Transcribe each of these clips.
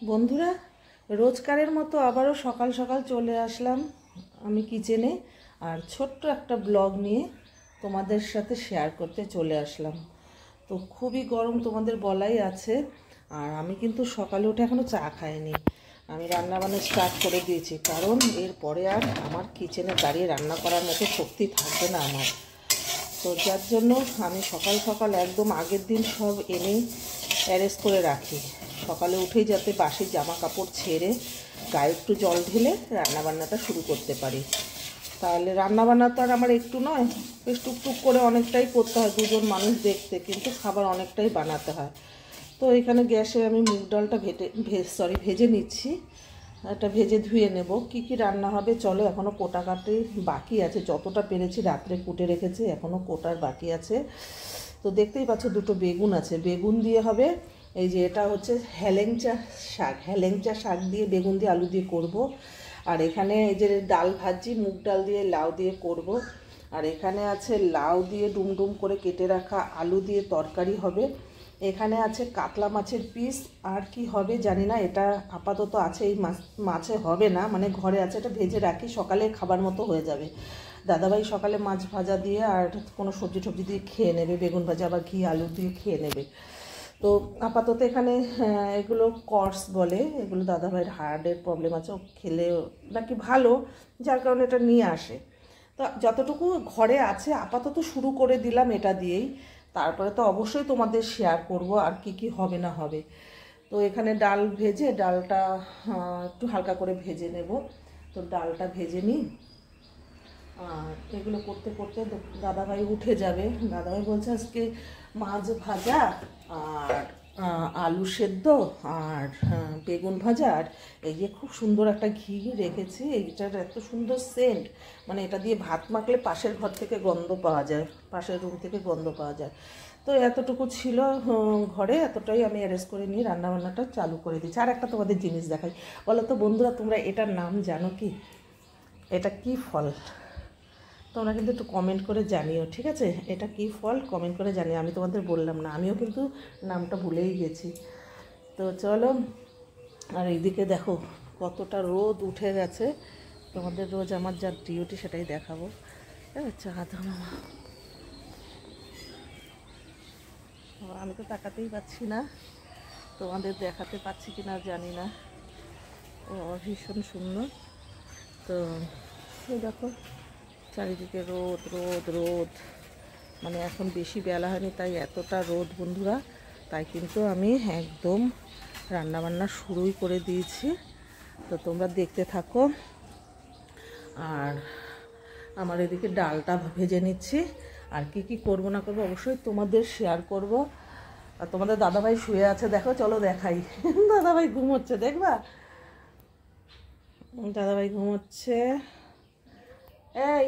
বন্ধুরা, রোজকারের মতো আবারও সকাল সকাল চলে আসলাম আমি কিচেনে, আর ছোট্ট একটা ব্লগ নিয়ে তোমাদের সাথে শেয়ার করতে চলে আসলাম। তো খুবই গরম, তোমাদের বলাই আছে। আর আমি কিন্তু সকালে উঠে এখনও চা খাইনি। আমি রান্নাবান্না স্টার্ট করে দিয়েছি, কারণ এরপরে আর আমার কিচেনে দাঁড়িয়ে রান্না করার মতো শক্তি থাকবে না আমার। তো যার জন্য আমি সকাল সকাল একদম আগের দিন সব এনে অ্যারেঞ্জ করে রাখি, সকালে উঠেই যাতে বাসি জামা কাপড় ছেড়ে গায়ে একটু জল ঢেলে রান্নাবান্নাটা শুরু করতে পারি। তাহলে রান্নাবান্না তো আর আমার একটু নয়, বেশ টুকটুক করে অনেকটাই করতে হয়, দুজন মানুষ দেখতে, কিন্তু খাবার অনেকটাই বানাতে হয়। তো এখানে গ্যাসে আমি মুগ ডালটা ভেজে নিচ্ছি। এটা ভেজে ধুয়ে নেব। কি কি রান্না হবে চলো, এখনও কোটা কাটি বাকি আছে, যতটা পেরেছি রাত্রে কুটে রেখেছি, এখনও কোটার বাকি আছে। তো দেখতেই পাচ্ছ দুটো বেগুন আছে, বেগুন দিয়ে হবে এই যে, এটা হচ্ছে হেলেঞ্চা শাক দিয়ে বেগুন দিয়ে আলু দিয়ে করব। আর এখানে এই যে ডাল ভাজি, মুগ ডাল দিয়ে লাউ দিয়ে করব। আর এখানে আছে লাউ দিয়ে ডুমডুম করে কেটে রাখা আলু দিয়ে তরকারি হবে। এখানে আছে কাতলা মাছের পিস, আর কি হবে জানি না, এটা আপাতত আছে। এই মাছে হবে না, মানে ঘরে আছে, এটা ভেজে রাখি, সকালে খাবার মতো হয়ে যাবে। দাদাভাই সকালে মাছ ভাজা দিয়ে আর কোনো সবজি টবজি দিয়ে খেয়ে নেবে, বেগুন ভাজা আবার ঘি আলু দিয়ে খেয়ে নেবে। তো আপাতত এখানে এগুলো কর্স বলে, এগুলো দাদাভাইয়ের হার্টের প্রবলেম আছে, ও খেলে নাকি ভালো, যার কারণে এটা নিয়ে আসে। তো যতটুকু ঘরে আছে আপাতত শুরু করে দিলাম এটা দিয়েই, তারপরে তো অবশ্যই তোমাদের শেয়ার করব আর কি কি হবে না হবে। তো এখানে ডাল ভেজে, ডালটা একটু হালকা করে ভেজে নেব। তো ডালটা ভেজে নিই, আর এগুলো করতে করতে দাদাভাই উঠে যাবে। দাদাভাই বলছে আজকে মাছ ভাজা আর আলু সেদ্ধ আর বেগুন ভাজা, আর এই যে খুব সুন্দর একটা ঘি রেখেছি, এইটার এত সুন্দর সেন্ট, মানে এটা দিয়ে ভাত মাখলে পাশের ঘর থেকে গন্ধ পাওয়া যায়, পাশের রুম থেকে গন্ধ পাওয়া যায়। তো এতটুকু ছিল ঘরে, এতটাই আমি অ্যারেঞ্জ করে নিয়ে রান্নাবান্নাটা চালু করে দিচ্ছি। আর একটা তোমাদের জিনিস দেখাই, বলো তো বন্ধুরা, তোমরা এটার নাম জানো কি? এটা কি ফল? তোমরা কিন্তু একটু কমেন্ট করে জানিও, ঠিক আছে? এটা কি ফল কমেন্ট করে জানিও, আমি তোমাদের বললাম না, আমিও কিন্তু নামটা ভুলেই গেছি। তো চলো, আর এইদিকে দেখো কতটা রোদ উঠে গেছে, তোমাদের রোজ আমার যা ডিউটি সেটাই দেখাবো। চা দাও মামা, আমি তো তাকাতেই পাচ্ছি না, তোমাদের দেখাতে পাচ্ছি কি না জানি না। ও ভীষণ সুন্দর। তো দেখো চারিদিকে রোদ রোদ রোদ, মানে এখন বেশি বেলা হয়নি তাই এতটা রোদ বন্ধুরা, তাই কিন্তু আমি একদম রান্নাবান্না শুরুই করে দিয়েছি। তো তোমরা দেখতে থাকো, আর আমার এদিকে ডালটা ভেজে নিচ্ছি, আর কি কি করব না করবো অবশ্যই তোমাদের শেয়ার করব। আর তোমাদের দাদাভাই শুয়ে আছে, দেখো চলো দেখাই। দাদাভাই ঘুমোচ্ছে, দেখবা দাদাভাই ঘুমোচ্ছে। এই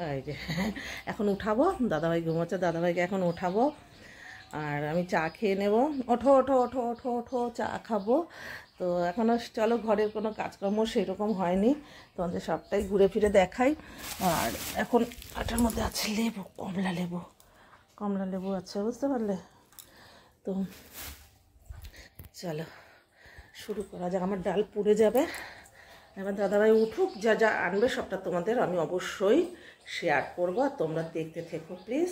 এই যে এখন উঠাবো, দাদাভাই ঘুমোচ্ছে, দাদাভাইকে এখন উঠাবো, আর আমি চা খেয়ে নেব। ওঠো ওঠো ওঠো ওঠো ওঠো, চা খাবো। তো এখনও চলো, ঘরের কোনো কাজকর্ম সেরকম হয়নি, তোমাদের সবটাই ঘুরে ফিরে দেখাই। আর এখন এটার মধ্যে আছে লেবু, কমলা লেবু আছে, বুঝতে পারলে? তো চলো শুরু করা যাক, আমার ডাল পুড়ে যাবে। এবার দাদাভাই উঠুক, যা যা আনবে সবটা তোমাদের আমি অবশ্যই শেয়ার করবো, আর তোমরা দেখতে থেকো প্লিজ।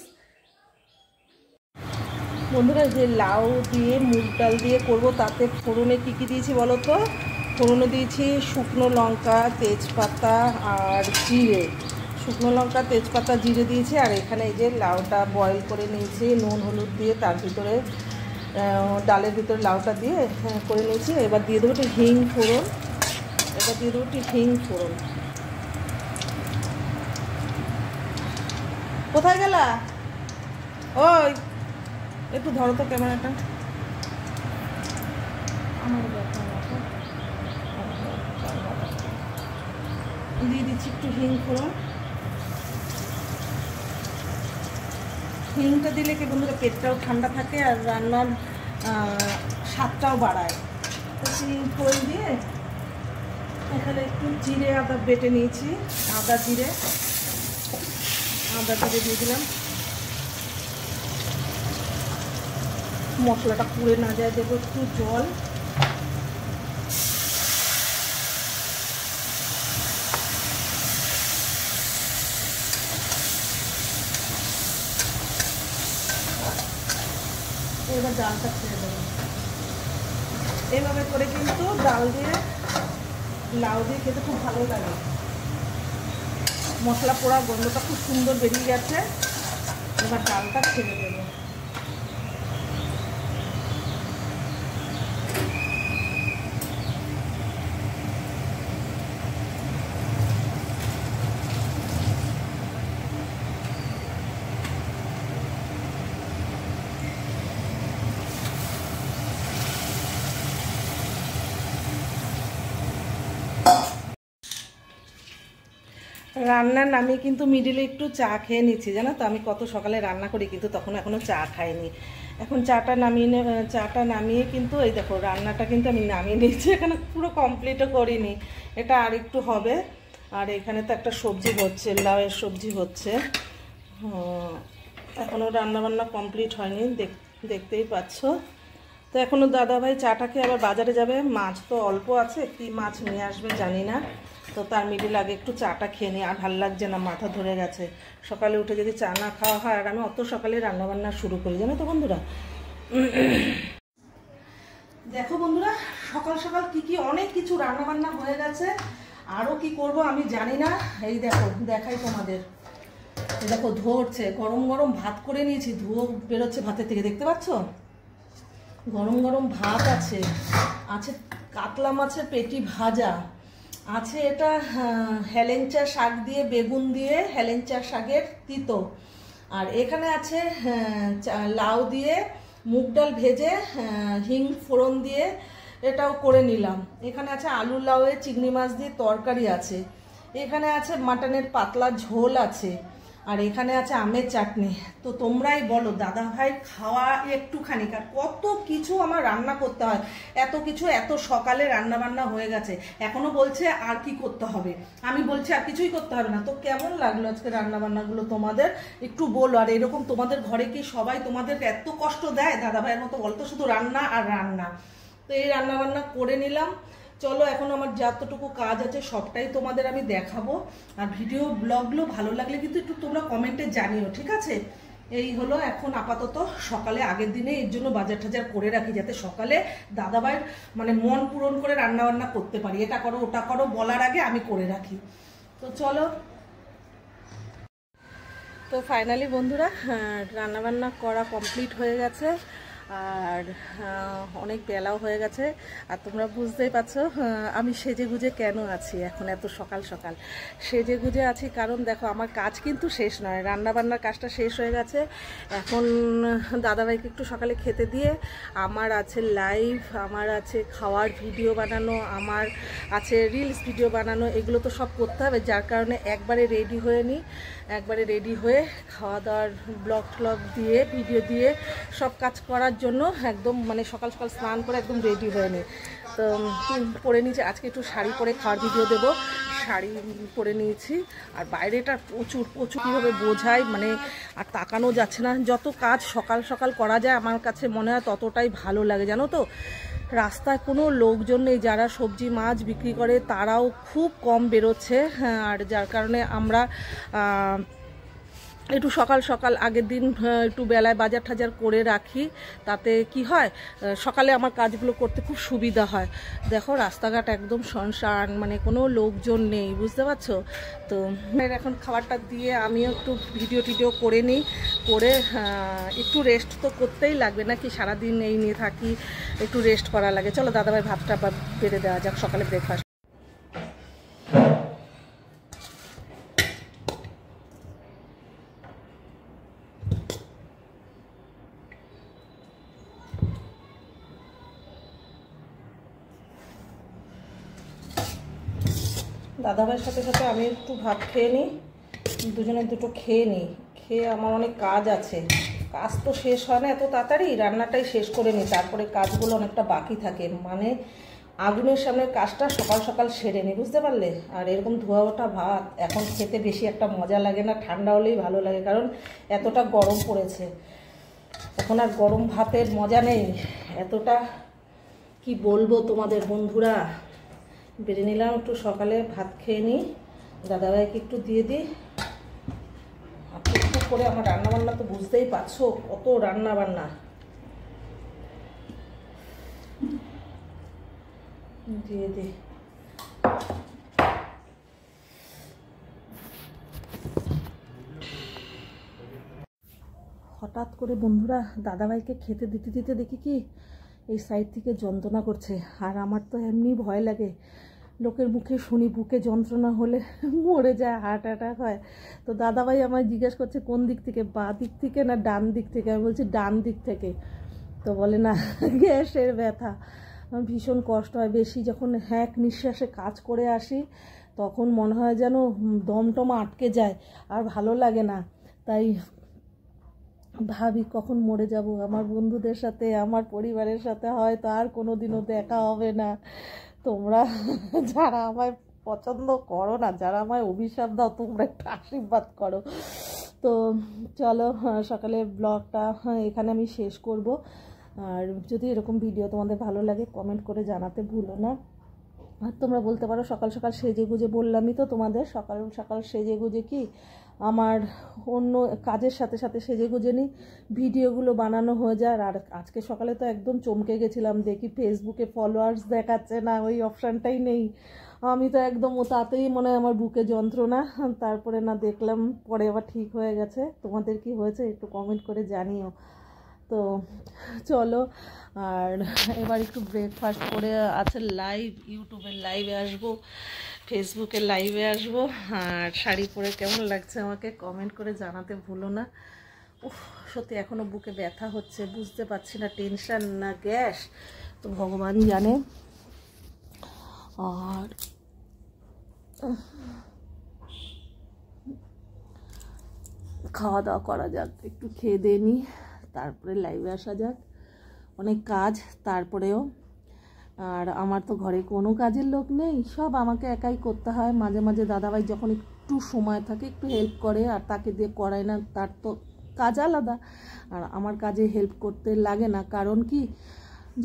বন্ধুরা, যে লাউ দিয়ে মুগ ডাল দিয়ে করবো, তাতে ফোড়নে কী কী দিয়েছি বলো তো? ফোড়নে দিয়েছি শুকনো লঙ্কা, তেজপাতা আর জিরে। শুকনো লঙ্কা, তেজপাতা, জিরে দিয়েছি। আর এখানে এই যে লাউটা বয়েল করে নিয়েছি নুন হলুদ দিয়ে, তার ভিতরে ডালের ভিতরে লাউটা দিয়ে করে নিয়েছি। এবার দিয়ে দেবো একটু হিং ফোড়ন, কোথায় গেলা? ওই একটু ধরো তো ক্যামেরাটা, আমার দিয়ে দিচ্ছি একটু হিং ফোড়ন। হিংটা দিলে কি বন্ধুরা, পেটটাও ঠান্ডা থাকে আর রান্নার স্বাদটাও বাড়ায়। তো হিং ফোড়ন দিয়ে এখানে একটু জিরে আদা বেটে নিয়েছি, আদা জিরে দিয়ে দিলাম। মশলাটা পুড়ে না যায় দেবো একটু জল। এবার ডালটা ছেড়ে দেবো। এইভাবে করে কিন্তু ডাল দিয়ে লাউ দিয়ে খেতে খুব ভালো লাগে। মশলা পোড়া গন্ধটা খুব সুন্দর বেরিয়ে গেছে। এবার ডালটা ছেড়ে দেবো। রান্নার নামে কিন্তু মিডিলে একটু চা খেয়ে নিচ্ছি, জানো তো। আমি কত সকালে রান্না করি কিন্তু তখন এখনও চা খাইনি। এখন চাটা নামিয়ে কিন্তু এই দেখো রান্নাটা কিন্তু আমি নামিয়ে নিচ্ছি। এখানে পুরো কমপ্লিটও করিনি, এটা আর একটু হবে। আর এখানে তো একটা সবজি হচ্ছে, লাউয়ের সবজি হচ্ছে। এখনও রান্নাবান্না কমপ্লিট হয়নি, দেখতেই পাচ্ছ। তো এখনও দাদাভাই চাটা খেয়ে আবার বাজারে যাবে। মাছ তো অল্প আছে, কি মাছ নিয়ে আসবে জানি না। তো তার মিডিল আগে একটু চাটা খেয়ে নিই। আর ভাল লাগছে না, মাথা ধরে গেছে। সকালে উঠে যদি চা না খাওয়া হয়, আর আমি অত সকালে রান্নাবান্না শুরু করি, জানো তো বন্ধুরা। দেখো বন্ধুরা, সকাল সকাল কি অনেক কিছু রান্নাবান্না হয়ে গেছে। আরও কি করব আমি জানি না। এই দেখো, দেখাই তোমাদের। দেখো ধরছে, গরম গরম ভাত করে নিয়েছি, ধুয়ো বেরোচ্ছে ভাতের থেকে, দেখতে পাচ্ছ। গরম গরম ভাত আছে, কাতলা মাছের পেটি ভাজা আছে, এটা হেলেঞ্চা শাক দিয়ে, বেগুন দিয়ে হেলেঞ্চা শাকের তিতো। আর এখানে আছে লাউ দিয়ে মুগ ডাল ভেজে হিং ফোড়ন দিয়ে এটাও করে নিলাম। এখানে আছে আলু লাউয়ে চিংড়ি মাছ দিয়ে তরকারি আছে। এখানে আছে মাটনের পাতলা ঝোল আছে। আর এখানে আছে আমের চাটনি। তো তোমরাই বলো দাদা ভাই খাওয়া একটুখানি, আর কত কিছু আমার রান্না করতে হয়। এত কিছু এত সকালে রান্না বান্না হয়ে গেছে, এখনো বলছে আর কি করতে হবে। আমি বলছি আর কিছুই করতে হবে না। তো কেমন লাগলো আজকে রান্না বান্নাগুলো তোমাদের একটু বলো। আর এরকম তোমাদের ঘরে কি সবাই তোমাদেরকে এত কষ্ট দেয় দাদা ভাইয়ের মতো? বলতো শুধু রান্না আর রান্না। তো এই রান্না বান্না করে নিলাম। চলো এখন আমার যতটুকু কাজ আছে সবটাই তোমাদের আমি দেখাবো। আর ভিডিও ব্লগগুলো ভালো লাগলে কিন্তু একটু তোমরা কমেন্টে জানিও, ঠিক আছে। এই হলো এখন আপাতত সকালে, আগের দিনে এর জন্য বাজার টাজার করে রাখি, যাতে সকালে দাদাভাইয়ের মানে মন পূরণ করে রান্না বান্না করতে পারি। এটা করো ওটা করো বলার আগে আমি করে রাখি। তো চলো। তো ফাইনালি বন্ধুরা রান্নাবান্না করা কমপ্লিট হয়ে গেছে। আর অনেক বেলাও হয়ে গেছে। আর তোমরা বুঝতেই পারছো আমি সেজে গুজে কেন আছি এখন এত সকাল সকাল। সেজে গুজে আছি কারণ দেখো আমার কাজ কিন্তু শেষ নয়, রান্নাবান্নার কাজটা শেষ হয়ে গেছে। এখন দাদাভাইকে একটু সকালে খেতে দিয়ে আমার আছে লাইভ, আমার আছে খাওয়ার ভিডিও বানানো, আমার আছে রিলস ভিডিও বানানো, এগুলো তো সব করতে হবে। যার কারণে একবারে রেডি হয়ে নিই, একবারে রেডি হয়ে খাওয়া দাওয়ার ব্লগ ট্লগ দিয়ে ভিডিও দিয়ে সব কাজ করার জন্য একদম মানে সকাল সকাল স্নান করে একদম রেডি হয়ে নিই। তো পরে নিয়েছি, আজকে একটু শাড়ি পরে খাওয়ার ভিডিও দেবো। শাড়ি পরে নিয়েছি। আর বাইরেটা প্রচুর প্রচুর কীভাবে বোঝায় মানে আর তাকানো যাচ্ছে না। যত কাজ সকাল সকাল করা যায় আমার কাছে মনে হয় ততটাই ভালো লাগে, জানো তো। রাস্তায় কোনো লোকজন নেই, যারা সবজি মাছ বিক্রি করে তারাও খুব কম বেরোচ্ছে। আর যার কারণে আমরা একটু সকাল সকাল আগের দিন একটু বেলায় বাজার টাজার করে রাখি, তাতে কি হয় সকালে আমার কাজগুলো করতে খুব সুবিধা হয়। দেখো রাস্তাঘাট একদম শুনশান, মানে কোনো লোকজন নেই, বুঝতে পারছো তো। এখন খাবারটা দিয়ে আমিও একটু ভিডিও টিডিও করে নিই, করে একটু রেস্ট তো করতেই লাগবে নাকি, সারাদিন এই নিয়ে থাকি, একটু রেস্ট করা লাগে। চলো দাদাভাই ভাতটা বেড়ে দেওয়া যাক, সকালে ব্রেকফাস্ট। দাদাভাইয়ের সাথে সাথে আমি একটু ভাত খেয়ে নিই, দুজনে দুটো খেয়ে নিই। খেয়ে আমার অনেক কাজ আছে, কাজ তো শেষ হয় না এত তাড়াতাড়ি, রান্নাটাই শেষ করে নিই, তারপরে কাজগুলো অনেকটা বাকি থাকে। মানে আগুনের সামনে কাজটা সকাল সকাল সেরে নিই, বুঝতে পারলে। আর এরকম ধোয়া ওঠা ভাত এখন খেতে বেশি একটা মজা লাগে না, ঠান্ডা হলেই ভালো লাগে, কারণ এতটা গরম পড়েছে। এখন আর গরম ভাতের মজা নেই, এতটা কি বলবো তোমাদের বন্ধুরা। বেড়ে নিলাম একটু, সকালে ভাত খেয়ে নিই, দাদাভাইকে একটু দিয়ে দিই। একটু করে আমার রান্নাবান্না তো বুঝতেই পারছো কত রান্নাবান্না। দিয়ে দিই। হঠাৎ করে বন্ধুরা দাদাভাইকে খেতে দিতে দিতে দেখি কি এই সাইড থেকে যন্ত্রণা করছে। আর আমার তো এমনি ভয় লাগে, লোকের মুখে শুনি বুকে যন্ত্রণা হলে মরে যায়, হার্ট অ্যাটাক হয়। তো দাদাভাই আমায় জিজ্ঞেস করছে কোন দিক থেকে, বাঁ দিক থেকে না ডান দিক থেকে। আমি বলছি ডান দিক থেকে। তো বলে না গ্যাসের ব্যথা, ভীষণ কষ্ট হয়। বেশি যখন হ্যাঁক নিঃশ্বাসে কাজ করে আসি তখন মনে হয় যেন দমটম আটকে যায়, আর ভালো লাগে না। তাই ভাবি কখন মরে যাব। আমার বন্ধুদের সাথে, আমার পরিবারের সাথে হয়তো আর কোনো দিনও দেখা হবে না। তোমরা যারা আমায় পছন্দ করো না, যারা আমায় অভিশাপ দাও, তোমরা একটু আশীর্বাদ করো। তো চলো সকালে ব্লগটা এখানে আমি শেষ করব। আর যদি এরকম ভিডিও তোমাদের ভালো লাগে কমেন্ট করে জানাতে ভুলো না। আর তোমরা বলতে পারো সকাল সকাল সেজে গুজে, বললামই তো তোমাদের সকাল সকাল সেজে গুজে কি আমার অন্য কাজের সাথে সাথে সেজে গুজে নিই, ভিডিওগুলো বানানো হয়ে যায়। আর আজকে সকালে তো একদম চমকে গেছিলাম, দেখি ফেসবুকে ফলোয়ার্স দেখাচ্ছে না, ওই অপশানটাই নেই। আমি তো একদম তাতেই মনে হয় আমার বুকে যন্ত্রণা। তারপরে না দেখলাম, পরে আবার ঠিক হয়ে গেছে। তোমাদের কি হয়েছে একটু কমেন্ট করে জানিও। তো চলো, আর এবার একটু ব্রেকফাস্ট করে আছে লাইভ, ইউটিউবের লাইভে আসবো, ফেসবুকের লাইভে আসবো। আর শাড়ি পরে কেমন লাগছে আমাকে কমেন্ট করে জানাতে ভুলো না। উফ, সত্যি এখনও বুকে ব্যথা হচ্ছে, বুঝতে পারছি না টেনশন না গ্যাস, তো ভগবান জানে। আর খাওয়া দাওয়া করা যাক, একটু খেয়ে দিয়ে নিই, তারপরে লাইভে আসা যাক। অনেক কাজ তারপরেও। আর আমার তো ঘরে কোনো কাজের লোক নেই, সব আমাকে একাই করতে হয়। মাঝে মাঝে দাদাভাই যখন একটু সময় থাকে একটু হেল্প করে, আর তাকে দিয়ে করায় না, তার তো কাজ আলাদা। আর আমার কাজে হেল্প করতে লাগে না, কারণ কি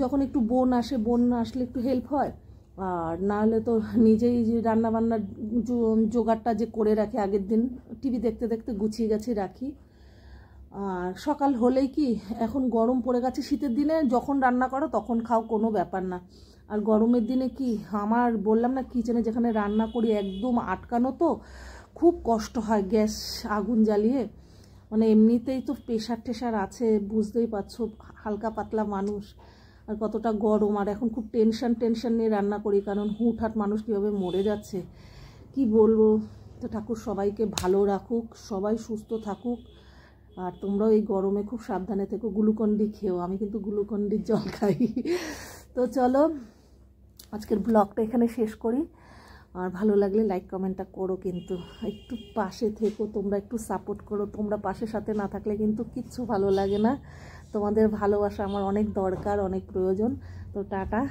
যখন একটু বোন আসলে একটু হেল্প হয়। আর না হলে তো নিজেই যে রান্নাবান্নার জোগাড়টা যে করে রাখি, আগের দিন টিভি দেখতে দেখতে গুছিয়ে গেছে রাখি। আর সকাল হলেই কি, এখন গরম পড়ে গেছে, শীতের দিনে যখন রান্না করো তখন খাও, কোনো ব্যাপার না। আর গরমের দিনে কি, আমার বললাম না কিচেনে যেখানে রান্না করি একদম আটকানো, তো খুব কষ্ট হয় গ্যাস আগুন জ্বালিয়ে। মানে এমনিতেই তো প্রেশার টেশার আছে, বুঝতেই পারছো, হালকা পাতলা মানুষ, আর কতটা গরম। আর এখন খুব টেনশন নিয়ে রান্না করি, কারণ হুটহাট মানুষ কীভাবে মরে যাচ্ছে কি বলবো। তো ঠাকুর সবাইকে ভালো রাখুক, সবাই সুস্থ থাকুক। আর তোমরাও এই গরমে খুব সাবধানে থেকো, গ্লুকন্ডি খেও। আমি কিন্তু গ্লুকন্ডির জল খাই। তো চলো আজকের ব্লগটা এখানে শেষ করি। আর ভালো লাগলে লাইক কমেন্টটা করো, কিন্তু একটু পাশে থেকো, তোমরা একটু সাপোর্ট করো। তোমরা পাশে সাথে না থাকলে কিন্তু কিচ্ছু ভালো লাগে না। তোমাদের ভালোবাসা আমার অনেক দরকার, অনেক প্রয়োজন। তো টাটা,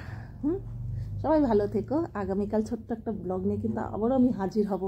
সবাই ভালো থেকো। আগামীকাল ছোট্ট একটা ব্লগ নিয়ে কিন্তু আবারও আমি হাজির হব।